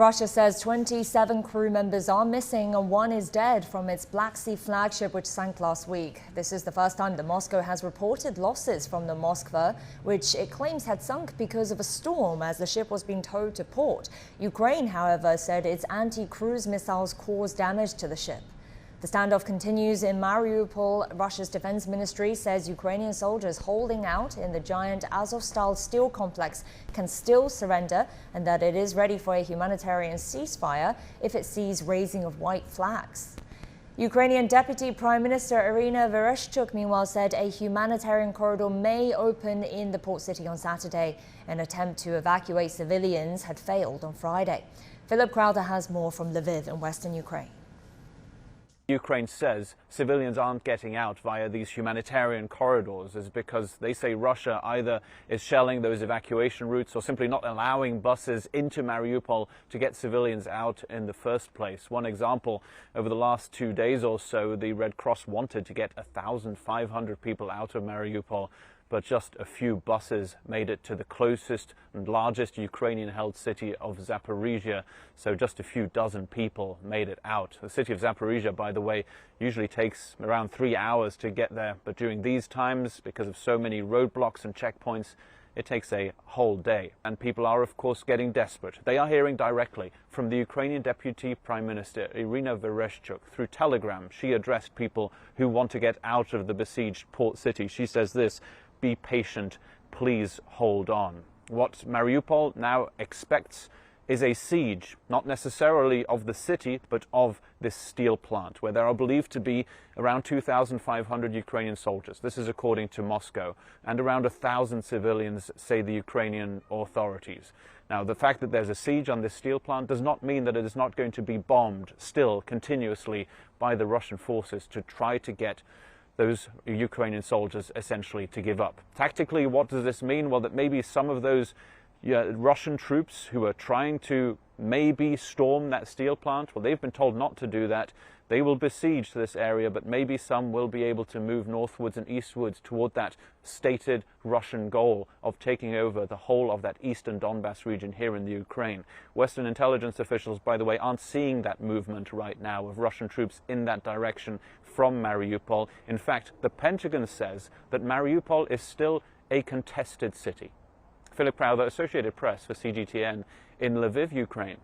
Russia says 27 crew members are missing and one is dead from its Black Sea flagship, which sank last week. This is the first time that Moscow has reported losses from the Moskva, which it claims had sunk because of a storm as the ship was being towed to port. Ukraine, however, said its anti-cruise missiles caused damage to the ship. The standoff continues in Mariupol. Russia's defense ministry says Ukrainian soldiers holding out in the giant Azovstal steel complex can still surrender and that it is ready for a humanitarian ceasefire if it sees raising of white flags. Ukrainian Deputy Prime Minister Irina Veresh-chuk, meanwhile, said a humanitarian corridor may open in the port city on Saturday. An attempt to evacuate civilians had failed on Friday. Philip Crowther has more from Lviv in western Ukraine. Ukraine says civilians aren't getting out via these humanitarian corridors is because they say Russia either is shelling those evacuation routes or simply not allowing buses into Mariupol to get civilians out in the first place. One example, over the last 2 days or so, the Red Cross wanted to get 1,500 people out of Mariupol, but just a few buses made it to the closest and largest Ukrainian-held city of Zaporizhia, so just a few dozen people made it out. The city of Zaporizhia, by the way, usually takes around 3 hours to get there, but during these times, because of so many roadblocks and checkpoints, it takes a whole day. And people are, of course, getting desperate. They are hearing directly from the Ukrainian Deputy Prime Minister Irina Veresh-chuk. Through Telegram, she addressed people who want to get out of the besieged port city. She says this: "Be patient, please hold on." What Mariupol now expects is a siege, not necessarily of the city, but of this steel plant, where there are believed to be around 2,500 Ukrainian soldiers. This is according to Moscow, and around 1,000 civilians, say the Ukrainian authorities. Now, the fact that there's a siege on this steel plant does not mean that it is not going to be bombed still continuously by the Russian forces to try to get those Ukrainian soldiers essentially to give up. Tactically, what does this mean? Well, that maybe some of those Russian troops who are trying to maybe storm that steel plant, well, they've been told not to do that. They will besiege this area, but maybe some will be able to move northwards and eastwards toward that stated Russian goal of taking over the whole of that eastern Donbass region here in the Ukraine. Western intelligence officials, by the way, aren't seeing that movement right now of Russian troops in that direction from Mariupol. In fact, the Pentagon says that Mariupol is still a contested city. Philip Crowther, Associated Press for CGTN in Lviv, Ukraine.